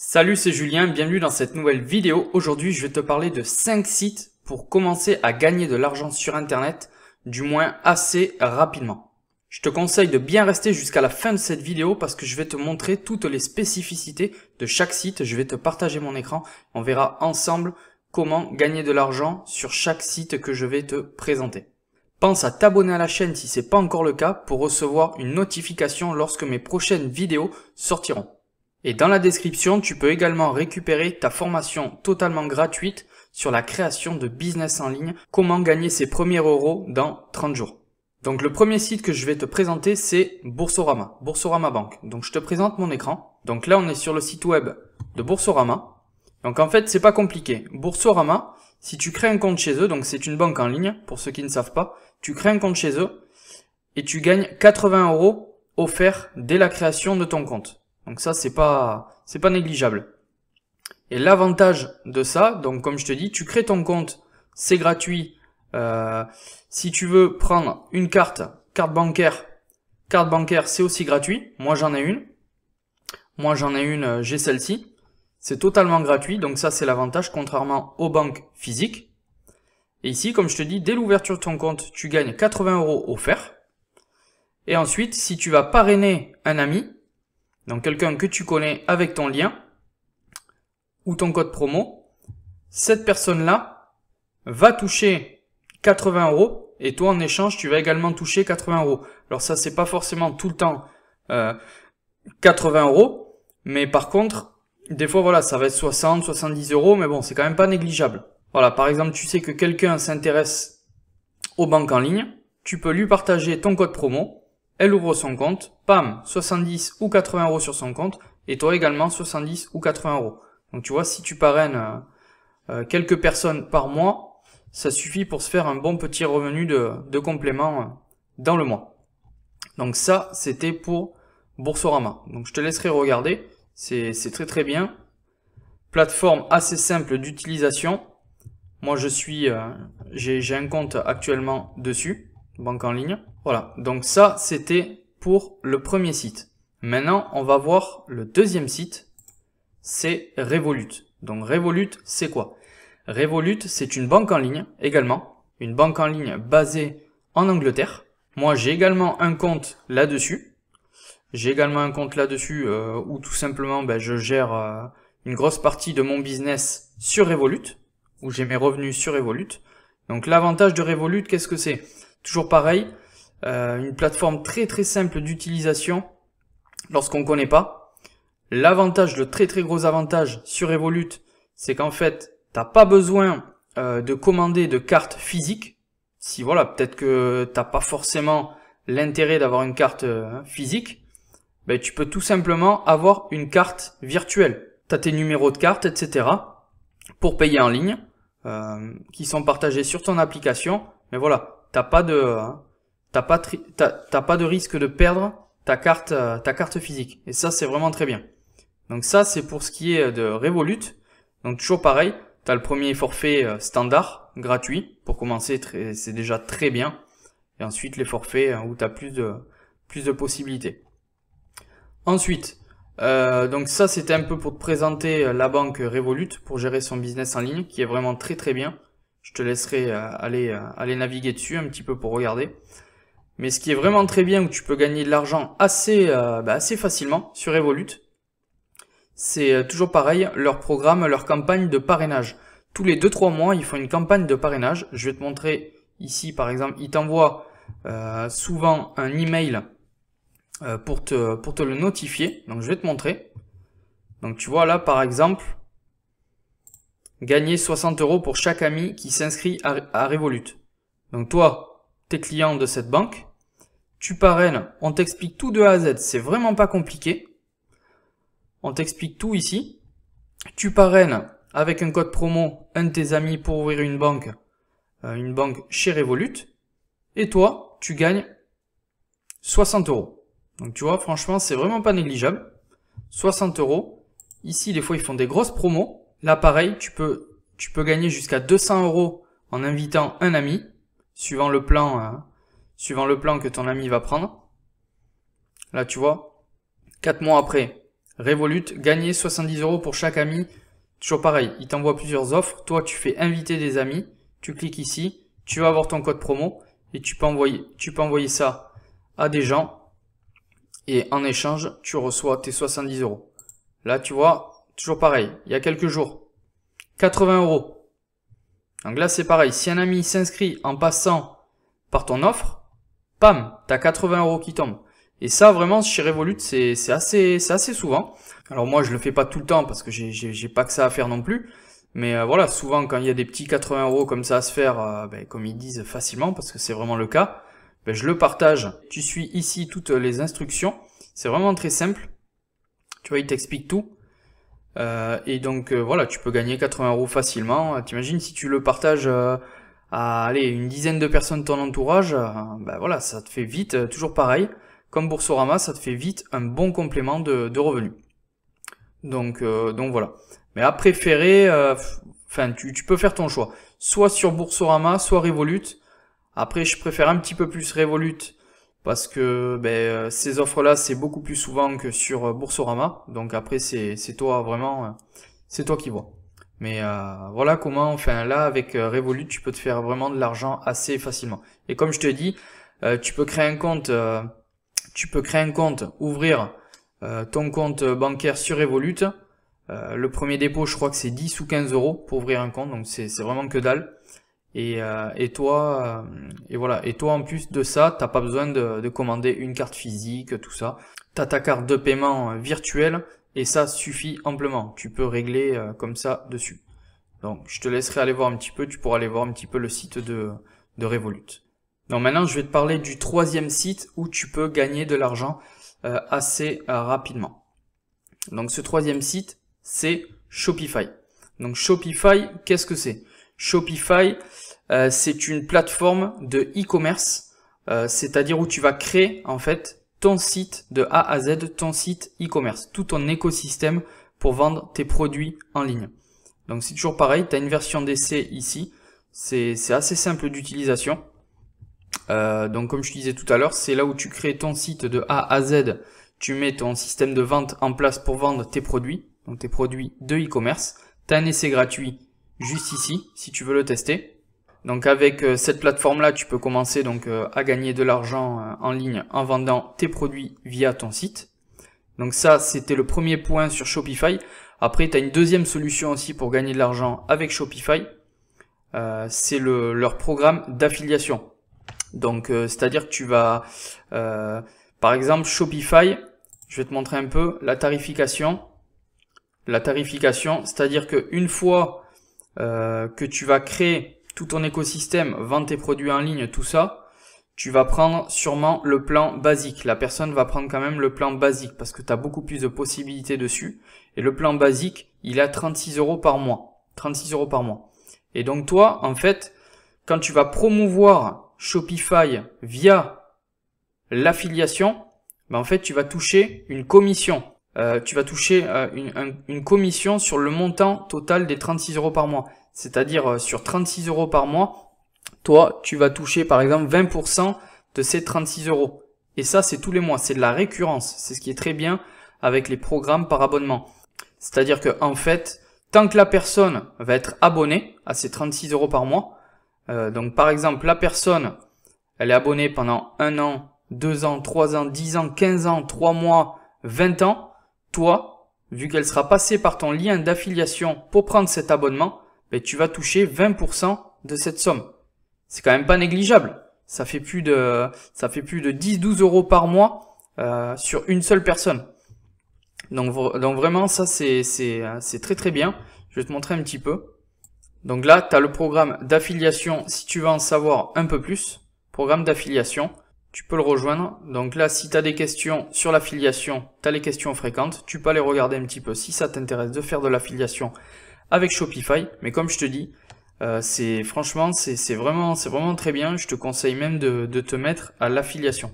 Salut, c'est Julien, bienvenue dans cette nouvelle vidéo. Aujourd'hui, je vais te parler de 5 sites pour commencer à gagner de l'argent sur Internet, du moins assez rapidement. Je te conseille de bien rester jusqu'à la fin de cette vidéo parce que je vais te montrer toutes les spécificités de chaque site. Je vais te partager mon écran. On verra ensemble comment gagner de l'argent sur chaque site que je vais te présenter. Pense à t'abonner à la chaîne si ce n'est pas encore le cas pour recevoir une notification lorsque mes prochaines vidéos sortiront. Et dans la description, tu peux également récupérer ta formation totalement gratuite sur la création de business en ligne, comment gagner ses premiers euros dans 30 jours. Donc le premier site que je vais te présenter, c'est Boursorama, Boursorama Banque. Donc je te présente mon écran. Donc là, on est sur le site web de Boursorama. Donc en fait, c'est pas compliqué. Boursorama, si tu crées un compte chez eux, donc c'est une banque en ligne, pour ceux qui ne savent pas, tu crées un compte chez eux et tu gagnes 80 euros offerts dès la création de ton compte. Donc ça, c'est pas négligeable. Et l'avantage de ça, donc comme je te dis, tu crées ton compte, c'est gratuit. Si tu veux prendre une carte bancaire, c'est aussi gratuit. Moi, j'en ai une. J'ai celle-ci. C'est totalement gratuit. Donc ça, c'est l'avantage, contrairement aux banques physiques. Et ici, comme je te dis, dès l'ouverture de ton compte, tu gagnes 80 euros offerts. Et ensuite, si tu vas parrainer un ami, donc quelqu'un que tu connais avec ton lien ou ton code promo, cette personne-là va toucher 80 euros et toi en échange tu vas également toucher 80 euros. Alors ça c'est pas forcément tout le temps 80 euros, mais par contre des fois voilà ça va être 60, 70 euros, mais bon c'est quand même pas négligeable. Voilà, par exemple tu sais que quelqu'un s'intéresse aux banques en ligne, tu peux lui partager ton code promo. Elle ouvre son compte, pam, 70 ou 80 euros sur son compte, et toi également 70 ou 80 euros. Donc tu vois, si tu parraines quelques personnes par mois, ça suffit pour se faire un bon petit revenu de complément dans le mois. Donc ça, c'était pour Boursorama. Donc je te laisserai regarder, c'est très bien. Plateforme assez simple d'utilisation. Moi j'ai un compte actuellement dessus, banque en ligne. Voilà, donc ça c'était pour le premier site. Maintenant on va voir le deuxième site, c'est Revolut. Donc Revolut c'est quoi? Revolut c'est une banque en ligne également, une banque en ligne basée en Angleterre. Moi j'ai également un compte là-dessus. Où tout simplement je gère une grosse partie de mon business sur Revolut, où j'ai mes revenus sur Revolut. Donc l'avantage de Revolut, qu'est-ce que c'est? Toujours pareil. Une plateforme très simple d'utilisation lorsqu'on ne connaît pas. L'avantage, le très gros avantage sur Revolut, c'est qu'en fait, t'as pas besoin de commander de carte physique. Si voilà, peut-être que t'as pas forcément l'intérêt d'avoir une carte physique, tu peux tout simplement avoir une carte virtuelle. T'as tes numéros de carte, etc. pour payer en ligne, qui sont partagés sur ton application. Mais voilà, t'as pas de risque de perdre ta carte physique. Et ça, c'est vraiment très bien. Donc ça, c'est pour ce qui est de Revolut. Donc toujours pareil, tu as le premier forfait standard, gratuit. Pour commencer, c'est déjà très bien. Et ensuite, les forfaits où tu as plus de possibilités. Ensuite, donc ça, c'était un peu pour te présenter la banque Revolut pour gérer son business en ligne, qui est vraiment très bien. Je te laisserai aller naviguer dessus un petit peu pour regarder. Mais ce qui est vraiment très bien, où tu peux gagner de l'argent assez facilement sur Revolut, c'est toujours pareil, leur programme, leur campagne de parrainage. Tous les 2-3 mois, ils font une campagne de parrainage. Je vais te montrer ici, par exemple, ils t'envoient souvent un email pour te le notifier. Donc je vais te montrer. Donc tu vois là, par exemple, gagner 60 euros pour chaque ami qui s'inscrit à Revolut. Donc toi, t'es client de cette banque, tu parraines, on t'explique tout de A à Z, c'est vraiment pas compliqué. On t'explique tout ici. Tu parraines avec un code promo un de tes amis pour ouvrir une banque chez Revolut. Et toi, tu gagnes 60 euros. Donc tu vois, franchement, c'est vraiment pas négligeable. 60 euros. Ici, des fois, ils font des grosses promos. Là, pareil, tu peux gagner jusqu'à 200 euros en invitant un ami, suivant le plan que ton ami va prendre. Là, tu vois, 4 mois après, Revolut, gagner 70 € pour chaque ami. Toujours pareil, il t'envoie plusieurs offres. Toi, tu fais inviter des amis. Tu cliques ici, tu vas avoir ton code promo et tu peux envoyer ça à des gens. Et en échange, tu reçois tes 70 €. Là, tu vois, toujours pareil, il y a quelques jours, 80 €. Donc là, c'est pareil. Si un ami s'inscrit en passant par ton offre, pam, t'as 80 € qui tombent. Et ça, vraiment, chez Revolut, c'est assez souvent. Alors moi, je le fais pas tout le temps parce que j'ai pas que ça à faire non plus. Mais voilà, souvent, quand il y a des petits 80 € comme ça à se faire, comme ils disent facilement, parce que c'est vraiment le cas, je le partage. Tu suis ici toutes les instructions. C'est vraiment très simple. Tu vois, il t'explique tout. Et donc, voilà, tu peux gagner 80 € facilement. T'imagines si tu le partages à allez, une dizaine de personnes de ton entourage, voilà, ça te fait vite, toujours pareil. Comme Boursorama, ça te fait vite un bon complément de revenus. Donc voilà. Mais à préférer, tu peux faire ton choix. Soit sur Boursorama, soit Revolut. Après, je préfère un petit peu plus Revolut parce que ces offres-là, c'est beaucoup plus souvent que sur Boursorama. Donc après, c'est toi vraiment, c'est toi qui vois. Mais voilà comment, là avec Revolut, tu peux te faire vraiment de l'argent assez facilement. Et comme je te dis, tu peux créer un compte. Ouvrir ton compte bancaire sur Revolut. Le premier dépôt, je crois que c'est 10 ou 15 € pour ouvrir un compte, donc c'est vraiment que dalle. Et toi, en plus de ça, t'as pas besoin de commander une carte physique, tout ça. T'as ta carte de paiement virtuelle et ça suffit amplement. Tu peux régler comme ça dessus. Donc, je te laisserai aller voir un petit peu. Tu pourras aller voir un petit peu le site de Revolut. Donc maintenant, je vais te parler du troisième site où tu peux gagner de l'argent assez rapidement. Donc ce troisième site, c'est Shopify. Donc Shopify, qu'est-ce que c'est? Shopify, c'est une plateforme de e-commerce, c'est-à-dire où tu vas créer en fait ton site de A à Z, ton site e-commerce, tout ton écosystème pour vendre tes produits en ligne. Donc c'est toujours pareil, tu as une version d'essai ici, c'est assez simple d'utilisation. Donc comme je te disais tout à l'heure, c'est là où tu crées ton site de A à Z, tu mets ton système de vente en place pour vendre tes produits, donc tes produits de e-commerce. Tu as un essai gratuit juste ici, si tu veux le tester. Donc avec cette plateforme-là, tu peux commencer donc à gagner de l'argent en ligne en vendant tes produits via ton site. Donc ça, c'était le premier point sur Shopify. Après, tu as une deuxième solution aussi pour gagner de l'argent avec Shopify. C'est leur programme d'affiliation. Donc, c'est-à-dire que tu vas, par exemple, Shopify, je vais te montrer un peu la tarification. La tarification, c'est-à-dire qu'une fois que tu vas créer tout ton écosystème, vendre tes produits en ligne, tout ça, tu vas prendre sûrement le plan basique. La personne va prendre quand même le plan basique parce que tu as beaucoup plus de possibilités dessus. Et le plan basique, il est à 36 € par mois. 36 € par mois. Et donc toi, en fait, quand tu vas promouvoir Shopify via l'affiliation, en fait, tu vas toucher une commission. Tu vas toucher une commission sur le montant total des 36 € par mois. C'est-à-dire sur 36 € par mois, toi, tu vas toucher par exemple 20% de ces 36 €. Et ça, c'est tous les mois. C'est de la récurrence. C'est ce qui est très bien avec les programmes par abonnement. C'est-à-dire que en fait, tant que la personne va être abonnée à ces 36 € par mois, donc par exemple, la personne, elle est abonnée pendant 1 an, 2 ans, 3 ans, 10 ans, 15 ans, 3 mois, 20 ans. Toi, vu qu'elle sera passée par ton lien d'affiliation pour prendre cet abonnement, tu vas toucher 20% de cette somme. C'est quand même pas négligeable. Ça fait plus de 10-12 € par mois sur une seule personne. Donc vraiment, ça c'est très très bien. Je vais te montrer un petit peu. Donc là, tu as le programme d'affiliation. Si tu veux en savoir un peu plus, programme d'affiliation, tu peux le rejoindre. Donc là, si tu as des questions sur l'affiliation, tu as les questions fréquentes. Tu peux aller regarder un petit peu si ça t'intéresse de faire de l'affiliation avec Shopify. Mais comme je te dis, franchement, c'est vraiment très bien. Je te conseille même de te mettre à l'affiliation.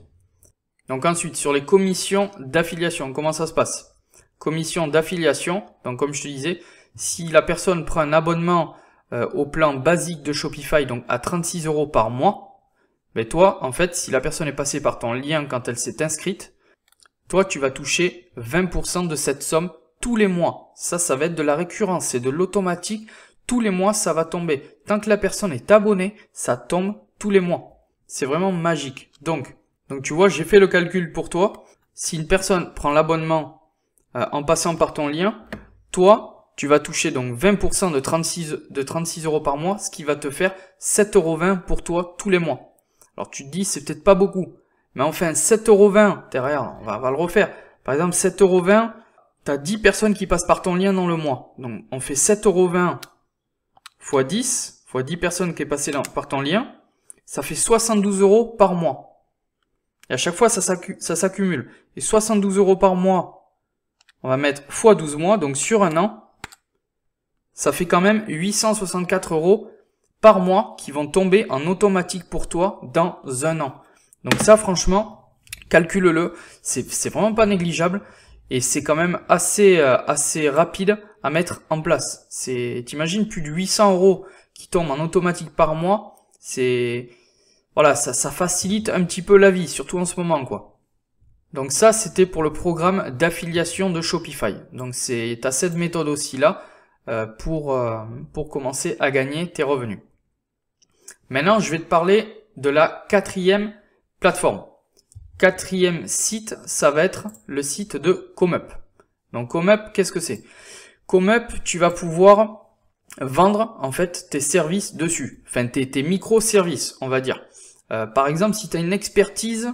Donc ensuite, sur les commissions d'affiliation, comment ça se passe? Commission d'affiliation, donc comme je te disais, si la personne prend un abonnement au plan basique de Shopify, donc à 36 € par mois, toi, en fait, si la personne est passée par ton lien quand elle s'est inscrite, toi, tu vas toucher 20% de cette somme tous les mois. Ça va être de la récurrence, c'est de l'automatique. Tous les mois, ça va tomber. Tant que la personne est abonnée, ça tombe tous les mois. C'est vraiment magique. Donc tu vois, j'ai fait le calcul pour toi. Si une personne prend l'abonnement en passant par ton lien, toi, tu vas toucher donc 20% de 36 € par mois, ce qui va te faire 7,20 € pour toi tous les mois. Alors tu te dis, c'est peut-être pas beaucoup. Mais enfin, 7,20 €, derrière, on va le refaire. Par exemple, 7,20 €, tu as 10 personnes qui passent par ton lien dans le mois. Donc on fait 7,20 € fois 10, fois 10 personnes qui est passé par ton lien, ça fait 72 € par mois. Et à chaque fois, ça s'accumule. Et 72 € par mois, on va mettre fois 12 mois, donc sur un an, ça fait quand même 864 € par mois qui vont tomber en automatique pour toi dans un an. Donc ça, franchement, calcule-le, c'est vraiment pas négligeable et c'est quand même assez rapide à mettre en place. T'imagines plus de 800 € qui tombent en automatique par mois, voilà, ça facilite un petit peu la vie, surtout en ce moment, quoi. Donc ça, c'était pour le programme d'affiliation de Shopify. Donc t'as cette méthode aussi là pour commencer à gagner tes revenus. Maintenant, je vais te parler de la quatrième plateforme. Quatrième site, ça va être le site de ComeUp. Donc ComeUp, qu'est-ce que c'est? ComeUp, tu vas pouvoir vendre en fait tes services dessus. Enfin, tes microservices, on va dire. Par exemple, si tu as une expertise,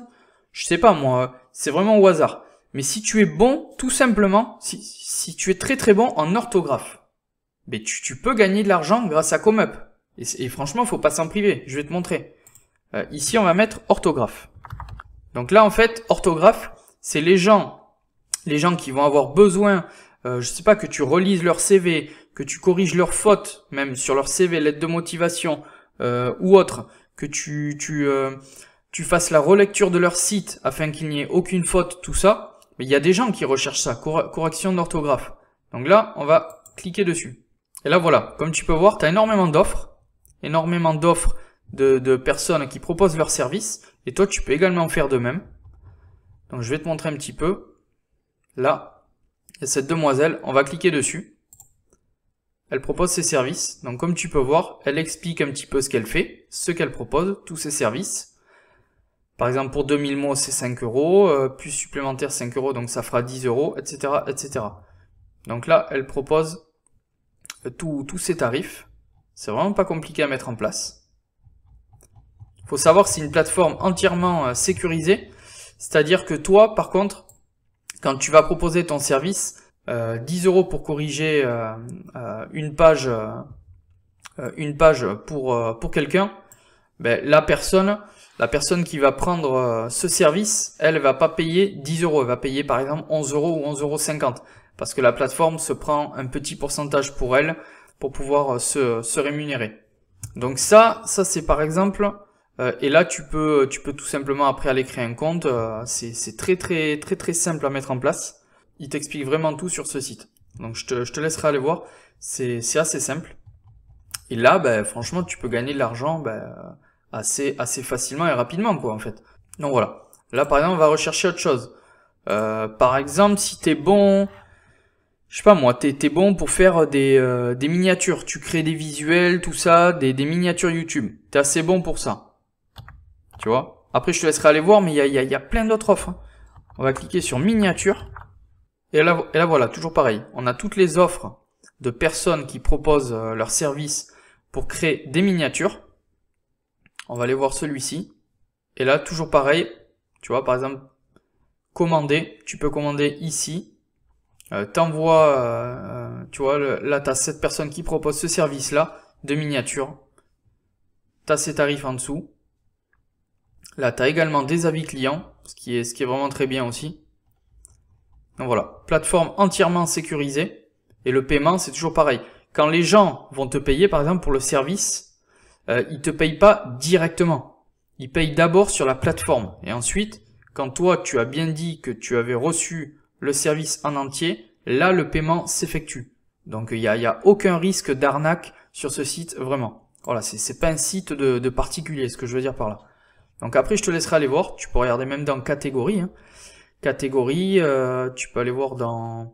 je sais pas moi, c'est vraiment au hasard. Mais si tu es bon, tout simplement, si tu es très très bon en orthographe, mais tu peux gagner de l'argent grâce à ComeUp. Et franchement, faut pas s'en priver. Je vais te montrer. Ici, on va mettre orthographe. Donc là, en fait, orthographe, c'est les gens qui vont avoir besoin, je sais pas, que tu relises leur CV, que tu corriges leurs fautes, même sur leur CV, lettre de motivation ou autre, que tu fasses la relecture de leur site afin qu'il n'y ait aucune faute, tout ça. Mais il y a des gens qui recherchent ça, correction d'orthographe. Donc là, on va cliquer dessus. Et là, voilà, comme tu peux voir, tu as énormément d'offres de personnes qui proposent leurs services. Et toi, tu peux également faire de même. Donc, je vais te montrer un petit peu. Là, il y a cette demoiselle, on va cliquer dessus. Elle propose ses services. Donc, comme tu peux voir, elle explique un petit peu ce qu'elle fait, ce qu'elle propose, tous ses services. Par exemple, pour 2000 mots, c'est 5 €, plus supplémentaire 5 €, donc ça fera 10 €, etc., etc. Donc là, elle propose tous ces tarifs. C'est vraiment pas compliqué à mettre en place. Il faut savoir que c'est une plateforme entièrement sécurisée. C'est-à-dire que toi, par contre, quand tu vas proposer ton service, 10 € pour corriger une page pour quelqu'un, ben, la personne qui va prendre ce service, elle va pas payer 10 €, elle va payer par exemple 11 € ou 11,50 € parce que la plateforme se prend un petit pourcentage pour elle pour pouvoir se rémunérer. Donc ça c'est par exemple, et là tu peux tout simplement après aller créer un compte, c'est très simple à mettre en place. Il t'explique vraiment tout sur ce site. Donc je te laisserai aller voir, c'est assez simple. Et là, ben, franchement, tu peux gagner de l'argent assez facilement et rapidement, quoi, en fait. Donc voilà. Là, par exemple, on va rechercher autre chose. Par exemple, si t'es bon, je sais pas moi, t'es bon pour faire des miniatures. Tu crées des visuels, tout ça, des miniatures YouTube. T'es assez bon pour ça. Tu vois. Après, je te laisserai aller voir, mais il y a plein d'autres offres. On va cliquer sur miniature. Et là, voilà, toujours pareil. On a toutes les offres de personnes qui proposent leurs services pour créer des miniatures. On va aller voir celui-ci. Et là, toujours pareil. Tu vois, par exemple, commander. Tu peux commander ici. T'envoies, tu vois, là, tu as cette personne qui propose ce service-là de miniature. Tu as ses tarifs en dessous. Là, tu as également des avis clients, ce qui est vraiment très bien aussi. Donc voilà, plateforme entièrement sécurisée. Et le paiement, c'est toujours pareil. Quand les gens vont te payer, par exemple, pour le service, ils te payent pas directement. Ils payent d'abord sur la plateforme. Et ensuite, quand toi, tu as bien dit que tu avais reçu le service en entier, là, le paiement s'effectue. Donc, il y a aucun risque d'arnaque sur ce site, vraiment. Voilà, c'est pas un site de particulier, ce que je veux dire par là. Donc après, je te laisserai aller voir. Tu peux regarder même dans catégorie. Hein. catégorie, tu peux aller voir dans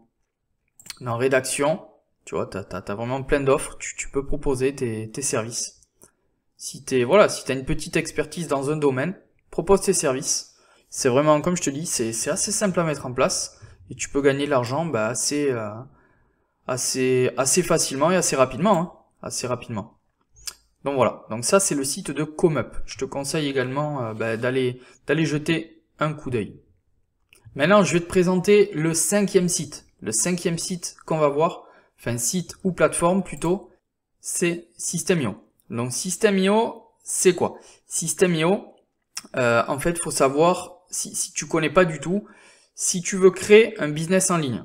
rédaction. Tu vois, t'as vraiment plein d'offres. Tu peux proposer tes services. Si t'as une petite expertise dans un domaine, propose tes services. C'est vraiment, comme je te dis, c'est assez simple à mettre en place et tu peux gagner de l'argent assez facilement et assez rapidement, hein, assez rapidement. Donc voilà, donc ça c'est le site de ComeUp. Je te conseille également d'aller jeter un coup d'œil. Maintenant, je vais te présenter le cinquième site. Le cinquième site qu'on va voir, enfin site ou plateforme plutôt, c'est System.io. Donc System.io, c'est quoi? System.io, en fait, faut savoir, si tu connais pas du tout, si tu veux créer un business en ligne,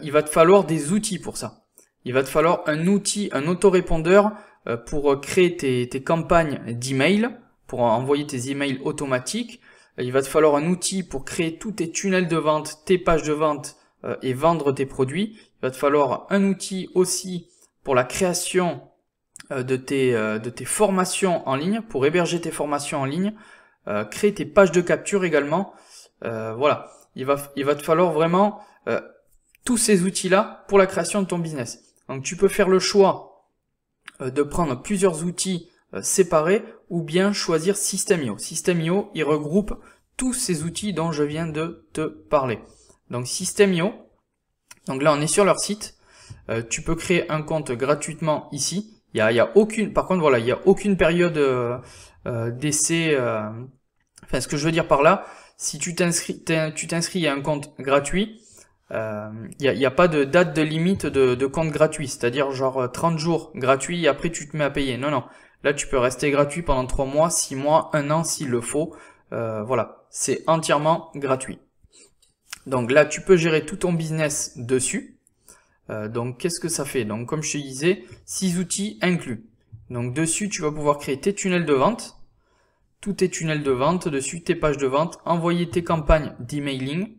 il va te falloir des outils pour ça. Il va te falloir un outil, un autorépondeur pour créer tes campagnes d'email, pour envoyer tes emails automatiques. Il va te falloir un outil pour créer tous tes tunnels de vente, tes pages de vente et vendre tes produits. Il va te falloir un outil aussi pour la création de tes formations en ligne, pour héberger tes formations en ligne, créer tes pages de capture également. Voilà, il va te falloir vraiment tous ces outils-là pour la création de ton business. Donc tu peux faire le choix de prendre plusieurs outils séparés ou bien choisir System.io. System.io, il regroupe tous ces outils dont je viens de te parler. Donc System.io, donc là on est sur leur site. Tu peux créer un compte gratuitement ici. Il y a aucune, par contre voilà, il y a aucune période d'essai. Enfin, ce que je veux dire par là, si tu t'inscris à un compte gratuit, il y a pas de date de limite de compte gratuit, c'est-à-dire genre 30 jours gratuit et après tu te mets à payer. Non, non. Là, tu peux rester gratuit pendant 3 mois, 6 mois, 1 an s'il le faut. Voilà, c'est entièrement gratuit. Donc là, tu peux gérer tout ton business dessus. Donc, qu'est-ce que ça fait? Donc, comme je te disais, 6 outils inclus. Donc, dessus, tu vas pouvoir créer tes tunnels de vente, tous tes tunnels de vente, dessus tes pages de vente, envoyer tes campagnes d'emailing,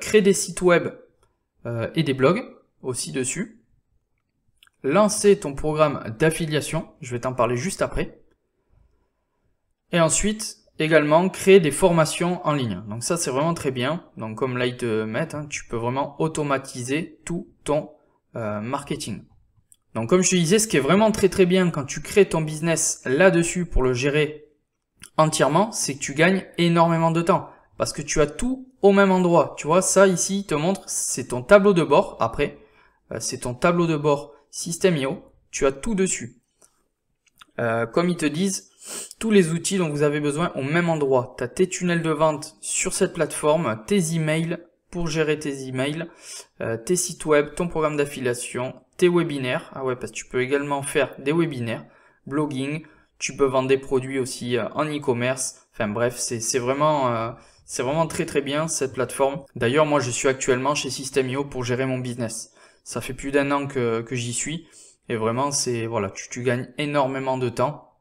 créer des sites web et des blogs aussi dessus, lancer ton programme d'affiliation, je vais t'en parler juste après, et ensuite également créer des formations en ligne. Donc ça c'est vraiment très bien. Donc comme là ils te mettent, hein, tu peux vraiment automatiser tout ton marketing. Donc comme je te disais, ce qui est vraiment très très bien quand tu crées ton business là-dessus pour le gérer entièrement, c'est que tu gagnes énormément de temps. Parce que tu as tout au même endroit. Tu vois, ça ici, il te montre, c'est ton tableau de bord. Après, c'est ton tableau de bord System.io. Tu as tout dessus. Comme ils te disent, tous les outils dont vous avez besoin au même endroit. Tu as tes tunnels de vente sur cette plateforme, tes emails pour gérer tes emails, tes sites web, ton programme d'affiliation, tes webinaires. Ah ouais, parce que tu peux également faire des webinaires, blogging. Tu peux vendre des produits aussi en e-commerce. Enfin bref, c'est vraiment très très bien cette plateforme. D'ailleurs, moi je suis actuellement chez System.io pour gérer mon business. Ça fait plus d'1 an que j'y suis. Et vraiment, voilà, tu gagnes énormément de temps.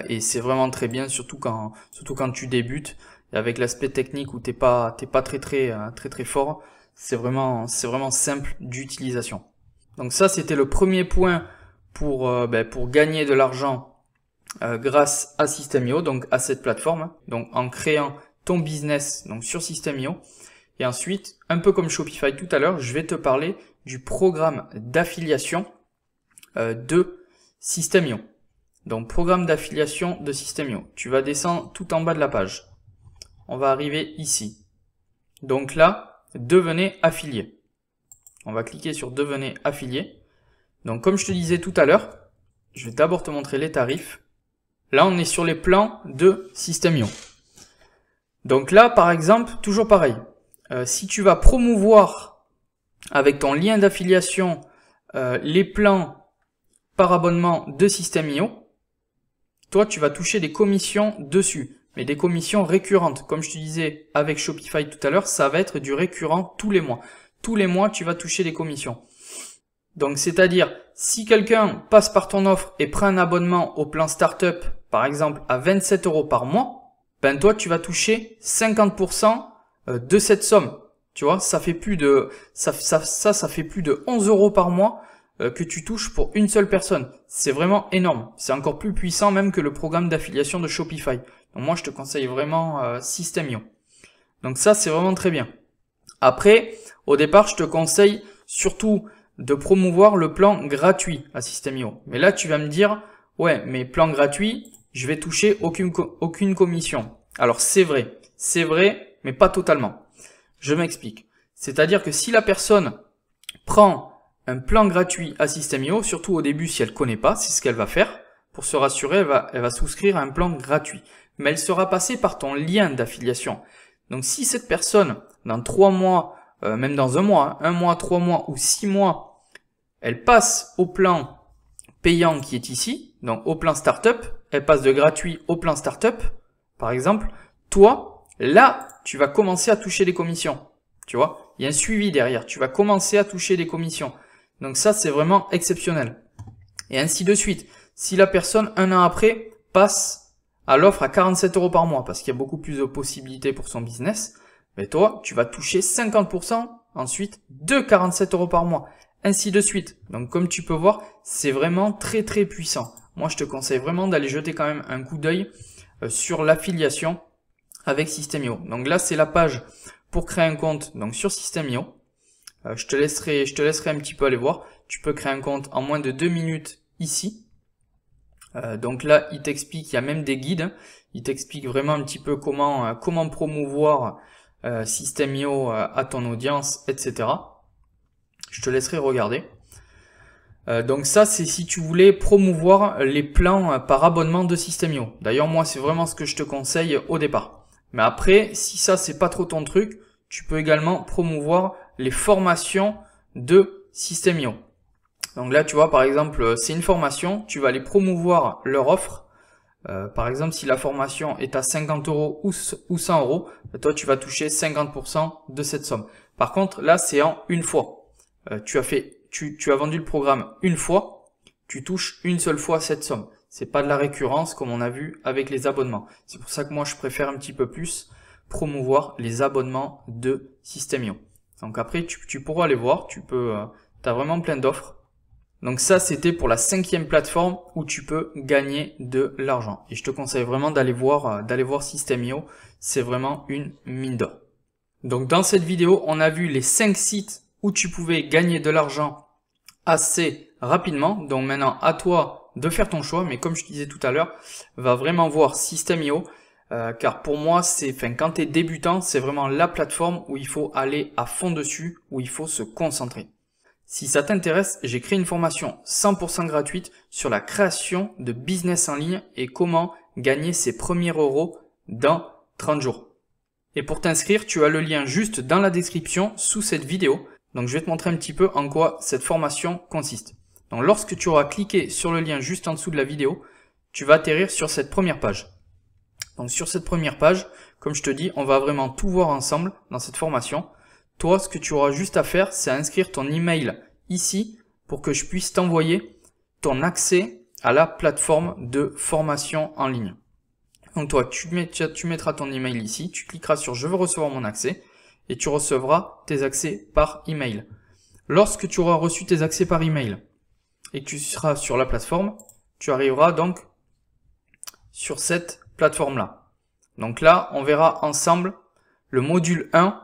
Et c'est vraiment très bien, surtout quand tu débutes. Et avec l'aspect technique où t'es pas très fort, c'est vraiment simple d'utilisation. Donc ça, c'était le premier point pour gagner de l'argent grâce à System.io, donc à cette plateforme. Donc en créant ton business donc sur System.io. Et ensuite, un peu comme Shopify tout à l'heure, je vais te parler du programme d'affiliation de System.io. Donc programme d'affiliation de System.io. Tu vas descendre tout en bas de la page. On va arriver ici. Donc là, devenez affilié. On va cliquer sur devenez affilié. Donc comme je te disais tout à l'heure, je vais d'abord te montrer les tarifs. Là, on est sur les plans de System.io. Donc là, par exemple, toujours pareil. Si tu vas promouvoir avec ton lien d'affiliation les plans par abonnement de System.io, toi, tu vas toucher des commissions dessus, mais des commissions récurrentes. Comme je te disais avec Shopify tout à l'heure, ça va être du récurrent tous les mois. Tous les mois, tu vas toucher des commissions. Donc, c'est-à-dire, si quelqu'un passe par ton offre et prend un abonnement au plan Startup, par exemple, à 27 € par mois, ben toi, tu vas toucher 50% de cette somme. Tu vois, ça fait plus de, ça fait plus de 11 € par mois que tu touches pour une seule personne. C'est vraiment énorme. C'est encore plus puissant même que le programme d'affiliation de Shopify. Donc moi, je te conseille vraiment System.io. Donc ça, c'est vraiment très bien. Après, au départ, je te conseille surtout de promouvoir le plan gratuit à System.io. Mais là, tu vas me dire, ouais, mais plan gratuit, je vais toucher aucune commission. Alors c'est vrai, mais pas totalement. Je m'explique. C'est-à-dire que si la personne prend un plan gratuit à System.io, surtout au début si elle ne connaît pas, c'est ce qu'elle va faire. Pour se rassurer, elle va souscrire à un plan gratuit. Mais elle sera passée par ton lien d'affiliation. Donc si cette personne, dans 3 mois, même dans 1 mois, 1 mois, 3 mois ou 6 mois, elle passe au plan payant qui est ici, donc au plan startup, elle passe de gratuit au plan startup, par exemple, toi, là, tu vas commencer à toucher des commissions. Tu vois, il y a un suivi derrière, tu vas commencer à toucher des commissions. Donc ça, c'est vraiment exceptionnel. Et ainsi de suite. Si la personne, 1 an après, passe à l'offre à 47 € par mois, parce qu'il y a beaucoup plus de possibilités pour son business, mais toi, tu vas toucher 50% ensuite de 47 € par mois. Ainsi de suite. Donc comme tu peux voir, c'est vraiment très très puissant. Moi, je te conseille vraiment d'aller jeter quand même un coup d'œil sur l'affiliation avec System.io. Donc là, c'est la page pour créer un compte donc sur System.io. Je te laisserai un petit peu aller voir. Tu peux créer un compte en moins de 2 minutes ici. Donc là, il t'explique, il y a même des guides. Il t'explique vraiment un petit peu comment promouvoir System.io à ton audience, etc. Je te laisserai regarder. Donc ça, c'est si tu voulais promouvoir les plans par abonnement de System.io. D'ailleurs, moi, c'est vraiment ce que je te conseille au départ. Mais après, si ça, c'est pas trop ton truc, tu peux également promouvoir les formations de System.io. Donc là, tu vois, par exemple, c'est une formation, tu vas aller promouvoir leur offre. Par exemple, si la formation est à 50 € ou 100 €, toi, tu vas toucher 50% de cette somme. Par contre, là, c'est en une fois. Tu as vendu le programme une fois, tu touches une seule fois cette somme. C'est pas de la récurrence comme on a vu avec les abonnements. C'est pour ça que moi je préfère un petit peu plus promouvoir les abonnements de System.io. Donc après tu pourras aller voir, tu as vraiment plein d'offres. Donc ça c'était pour la 5e plateforme où tu peux gagner de l'argent. Et je te conseille vraiment d'aller voir System.io, c'est vraiment une mine d'or. Donc dans cette vidéo, on a vu les 5 sites où tu pouvais gagner de l'argent assez rapidement. Donc maintenant, à toi de faire ton choix. Mais comme je te disais tout à l'heure, va vraiment voir System.io. Car pour moi, quand tu es débutant, c'est vraiment la plateforme où il faut aller à fond dessus, où il faut se concentrer. Si ça t'intéresse, j'ai créé une formation 100% gratuite sur la création de business en ligne et comment gagner ses premiers euros dans 30 jours. Et pour t'inscrire, tu as le lien juste dans la description sous cette vidéo. Donc je vais te montrer un petit peu en quoi cette formation consiste. Donc lorsque tu auras cliqué sur le lien juste en dessous de la vidéo, tu vas atterrir sur cette première page. Donc sur cette première page, comme je te dis, on va vraiment tout voir ensemble dans cette formation. Toi, ce que tu auras juste à faire, c'est inscrire ton email ici pour que je puisse t'envoyer ton accès à la plateforme de formation en ligne. Donc toi, tu mettras ton email ici, tu cliqueras sur « Je veux recevoir mon accès » et tu recevras tes accès par email. Lorsque tu auras reçu tes accès par email et que tu seras sur la plateforme, tu arriveras donc sur cette plateforme-là. Donc là, on verra ensemble le module 1,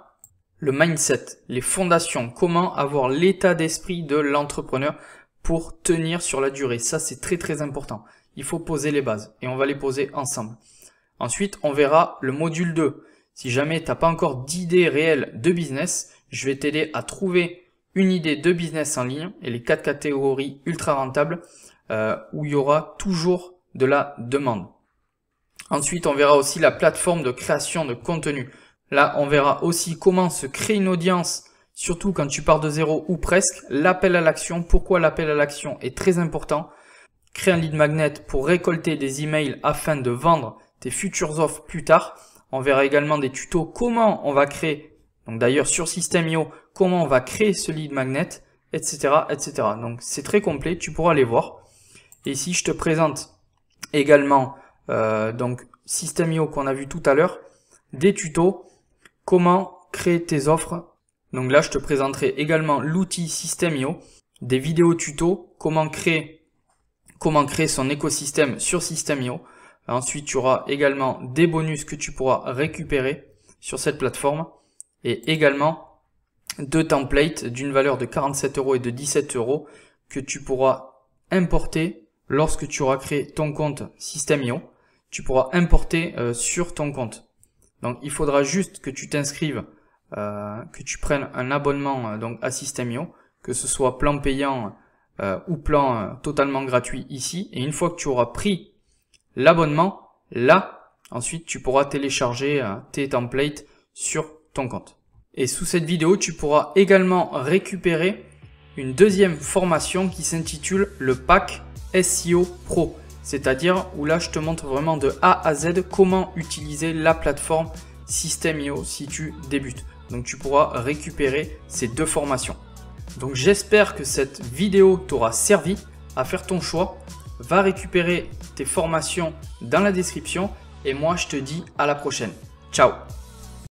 le mindset, les fondations, comment avoir l'état d'esprit de l'entrepreneur pour tenir sur la durée. Ça, c'est très très important. Il faut poser les bases et on va les poser ensemble. Ensuite, on verra le module 2. Si jamais tu n'as pas encore d'idée réelle de business, je vais t'aider à trouver une idée de business en ligne et les 4 catégories ultra rentables où il y aura toujours de la demande. Ensuite, on verra aussi la plateforme de création de contenu. Là, on verra aussi comment se créer une audience, surtout quand tu pars de zéro ou presque. L'appel à l'action, pourquoi l'appel à l'action est très important. Créer un lead magnet pour récolter des emails afin de vendre tes futures offres plus tard. On verra également des tutos comment on va créer, donc d'ailleurs sur System.io, comment on va créer ce lead magnet, etc. etc. Donc c'est très complet, tu pourras aller voir. Et ici, je te présente également donc System.io qu'on a vu tout à l'heure, des tutos, comment créer tes offres. Donc là, je te présenterai également l'outil System.io, des vidéos tutos, comment créer son écosystème sur System.io. Ensuite, tu auras également des bonus que tu pourras récupérer sur cette plateforme et également 2 templates d'une valeur de 47 € et de 17 € que tu pourras importer lorsque tu auras créé ton compte System.io. Tu pourras importer sur ton compte. Donc il faudra juste que tu t'inscrives, que tu prennes un abonnement donc à System.io, que ce soit plan payant ou plan totalement gratuit ici. Et une fois que tu auras pris l'abonnement, là, ensuite tu pourras télécharger tes templates sur ton compte. Et sous cette vidéo, tu pourras également récupérer une deuxième formation qui s'intitule le pack SEO Pro. C'est-à-dire où là, je te montre vraiment de A à Z comment utiliser la plateforme System.io si tu débutes. Donc, tu pourras récupérer ces 2 formations. Donc, j'espère que cette vidéo t'aura servi à faire ton choix. Va récupérer tes formations dans la description et moi, je te dis à la prochaine. Ciao!